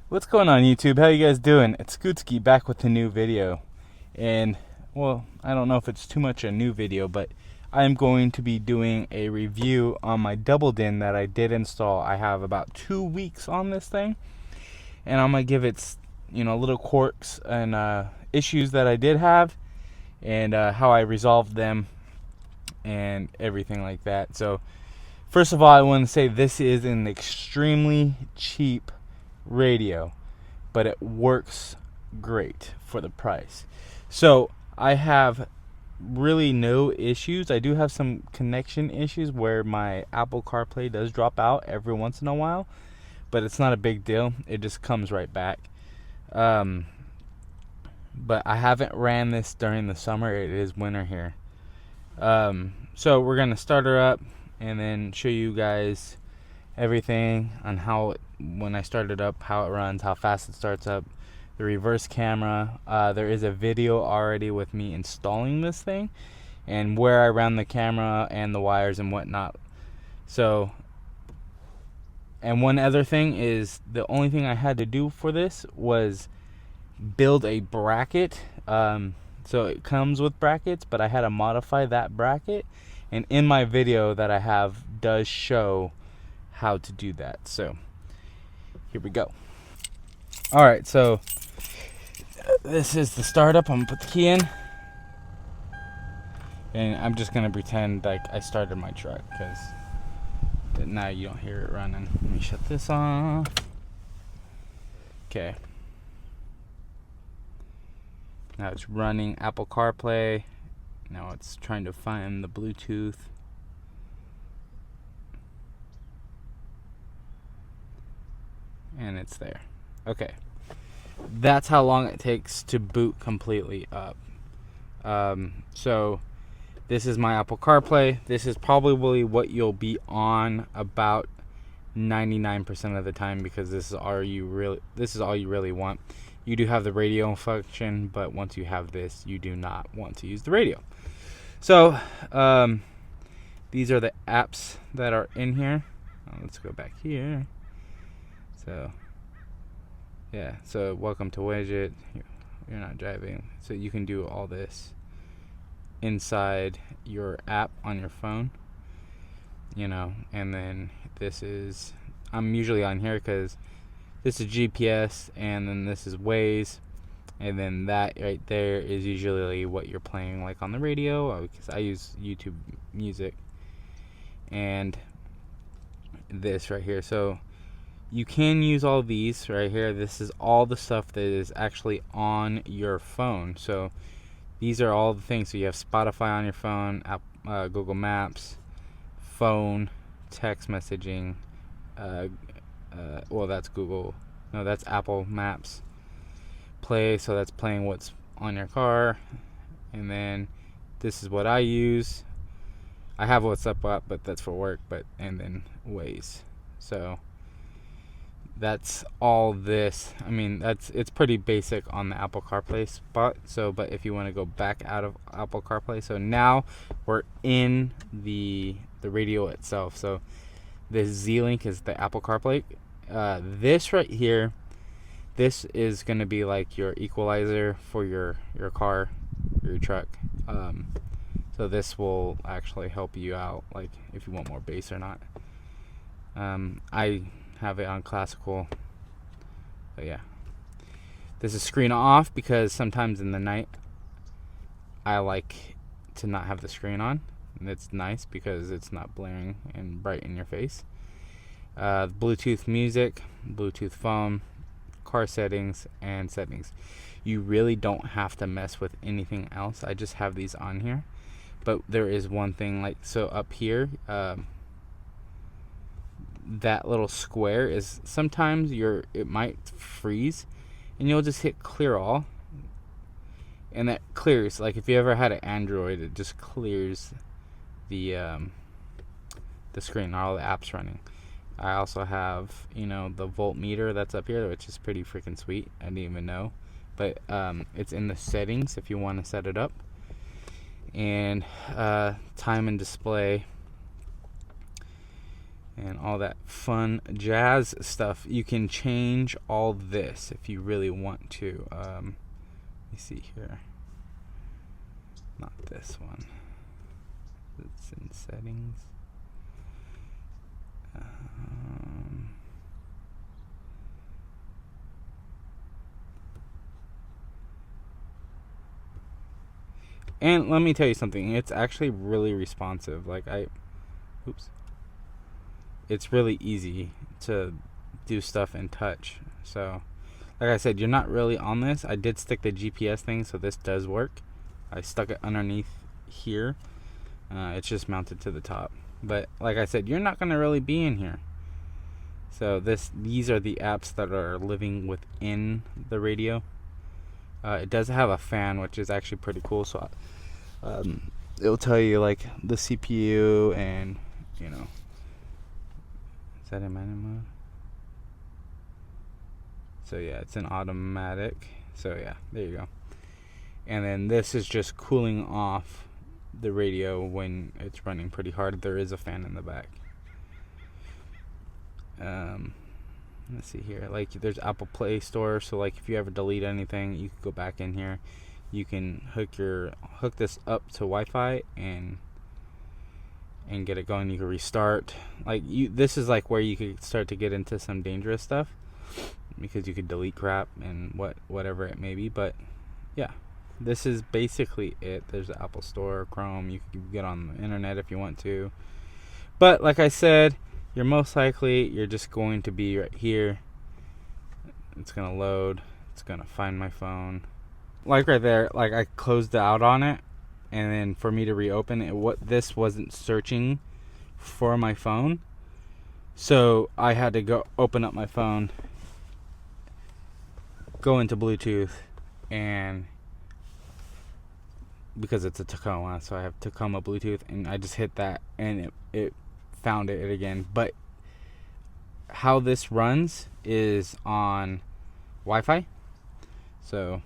What's going on YouTube? How you guys doing? It's Skootski back with a new video. And, well, I don't know if it's too much a new video, but I'm going to be doing a review on my double din that I did install. I have about 2 weeks on this thing. And I'm going to give its, little quirks and issues that I did have. And how I resolved them. And everything like that. So, first of all, I want to say this is an extremely cheap radio, but it works great for the price. So I have really no issues. I do have some connection issues where my Apple CarPlay does drop out every once in a while, but it's not a big deal. It just comes right back. But I haven't ran this during the summer. It is winter here. So we're gonna start her up and then show you guys everything on how when I start it up, how it runs, how fast it starts up, the reverse camera. There is a video already with me installing this thing and where I ran the camera and the wires and whatnot. So, and one other thing is the only thing I had to do for this was build a bracket. So it comes with brackets, but I had to modify that bracket, and in my video that I have does show how to do that. So here we go. Alright, so this is the startup. I'm gonna put the key in, and I'm just gonna pretend like I started my truck because now you don't hear it running. Let me shut this off. Okay, now it's running Apple CarPlay. Now it's trying to find the Bluetooth. And it's there. Okay, that's how long it takes to boot completely up. So this is my Apple CarPlay. This is probably what you'll be on about 99% of the time, because this is all you really want. You do have the radio function, but once you have this, you do not want to use the radio. So these are the apps that are in here. Let's go back here. So yeah, so welcome to widget. You're not driving, so you can do all this inside your app on your phone, and then this is, I'm usually on here because this is GPS, and then this is Waze, and then that right there is usually what you're playing like on the radio, because I use YouTube Music, and this right here. So you can use all these right here. This is all the stuff that is actually on your phone. So these are all the things. So you have Spotify on your phone, Google Maps, phone, text messaging. Well, that's Google. No, that's Apple Maps. Play, so that's playing what's on your car. And then this is what I use. I have WhatsApp up, but that's for work. And then Waze. So that's all this. I mean, it's pretty basic on the Apple CarPlay spot. So, but if you want to go back out of Apple CarPlay, so now we're in the radio itself. So this Z-Link is the Apple CarPlay. This right here, this is going to be like your equalizer for your car, your truck. So this will actually help you out, like if you want more bass or not. I have it on classical, but yeah, this is screen off because sometimes in the night I like to not have the screen on, and it's nice because it's not blaring and bright in your face. Bluetooth music, Bluetooth phone, car settings, and settings. You really don't have to mess with anything else. I just have these on here, but there is one thing, like, so up here, that little square is sometimes it might freeze, and you'll just hit clear all, and that clears. Like if you ever had an Android, it just clears the screen, all the apps running. I also have the voltmeter that's up here, which is pretty freaking sweet. I didn't even know, but it's in the settings if you want to set it up. And time and display. and all that fun jazz stuff. You can change all this if you really want to. Let me see here. Not this one. It's in settings. And let me tell you something. It's actually really responsive. It's really easy to do stuff in touch. So, like I said, you're not really on this. I did stick the GPS thing, so this does work. I stuck it underneath here. It's just mounted to the top. But like I said, you're not going to really be in here. So these are the apps that are living within the radio. It does have a fan, which is actually pretty cool. So it'll tell you like the CPU and, you know. Is that in manual mode? So yeah, it's an automatic. So yeah, there you go. And then this is just cooling off the radio when it's running pretty hard. There is a fan in the back. Let's see here. Like there's Apple Play Store, so like if you ever delete anything, you can go back in here. You can hook this up to Wi-Fi and get it going. You can restart. This is like where you could start to get into some dangerous stuff, because you could delete crap and whatever it may be. But yeah, this is basically it. There's the Apple Store, Chrome. You can get on the internet if you want to. But like I said, you're just going to be right here. It's gonna load. It's gonna find my phone. Like right there, like I closed out on it, and then for me to reopen it, this wasn't searching for my phone, so I had to go open up my phone, go into Bluetooth, and because it's a Tacoma, so I have Tacoma Bluetooth, and I just hit that, and it found it again. But how this runs is on Wi-Fi, so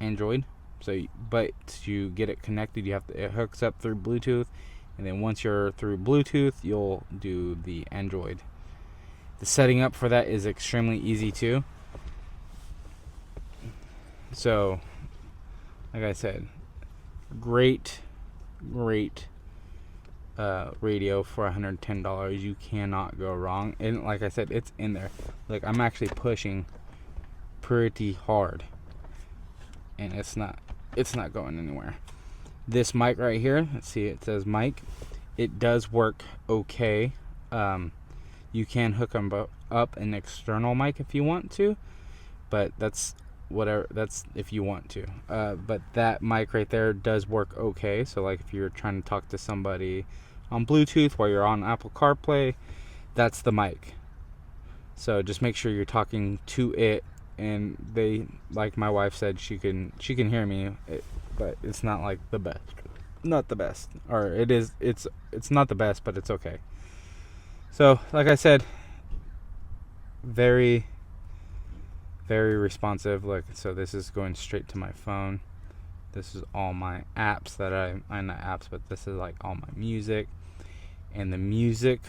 Android. But to get it connected, it hooks up through Bluetooth, and then once you're through Bluetooth, you'll do the Android. The setting up for that is extremely easy too. So, like I said, great radio for $110. You cannot go wrong. And like I said, it's in there. Like I'm actually pushing pretty hard, and it's not going anywhere. This mic right here, let's see, it says mic. It does work okay. You can hook up an external mic if you want to, but that's if you want to. But that mic right there does work okay. So like if you're trying to talk to somebody on Bluetooth while you're on Apple CarPlay, that's the mic. So just make sure you're talking to it, and like my wife said, she can hear me, but it's not like the best. Not the best. Or it's not the best, but it's okay. So like I said, very very responsive. Look, so this is going straight to my phone. This is all my apps that I'm not apps, but this is like all my music, and the music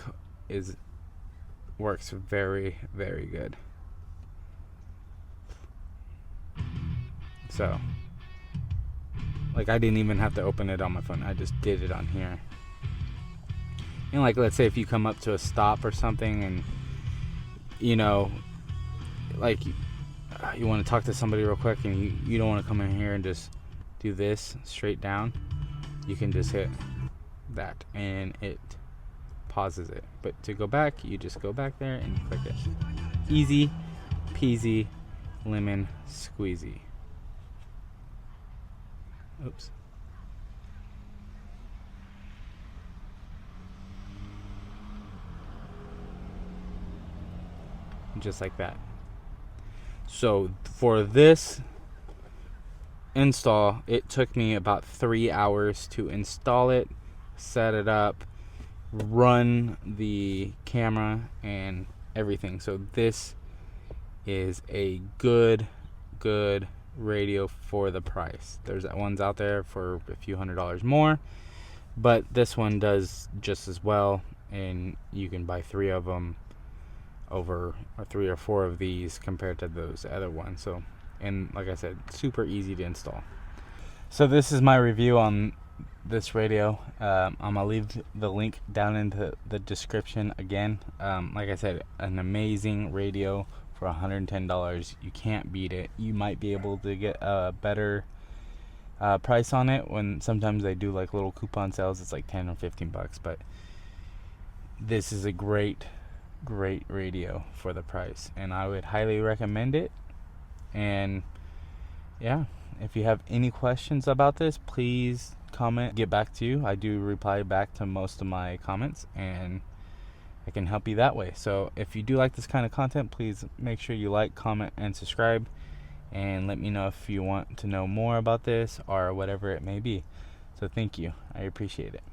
works very very good. So like I didn't even have to open it on my phone. I just did it on here. And like let's say if you come up to a stop or something, and you know, like you want to talk to somebody real quick, and you don't want to come in here and just do this straight down, you can just hit that and it pauses it. But to go back, you just go back there and you click it. Easy peasy lemon squeezy. Oops. Just like that. So for this install, it took me about 3 hours to install it, set it up, run the camera and everything. So this is a good radio for the price. There's ones out there for a few $100s more, but this one does just as well. and you can buy 3 of them over, or 3 or 4 of these compared to those other ones. So, and like I said, super easy to install. So this is my review on this radio. I'm gonna leave the link down into the description again. Like I said, an amazing radio for $110. You can't beat it. You might be able to get a better price on it when sometimes they do like little coupon sales. It's like 10 or 15 bucks, but this is a great radio for the price, and I would highly recommend it. And yeah, if you have any questions about this, please comment, get back to you. I do reply back to most of my comments, and I can help you that way. So if you do like this kind of content, please make sure you like, comment, and subscribe, and let me know if you want to know more about this or whatever it may be. So thank you. I appreciate it.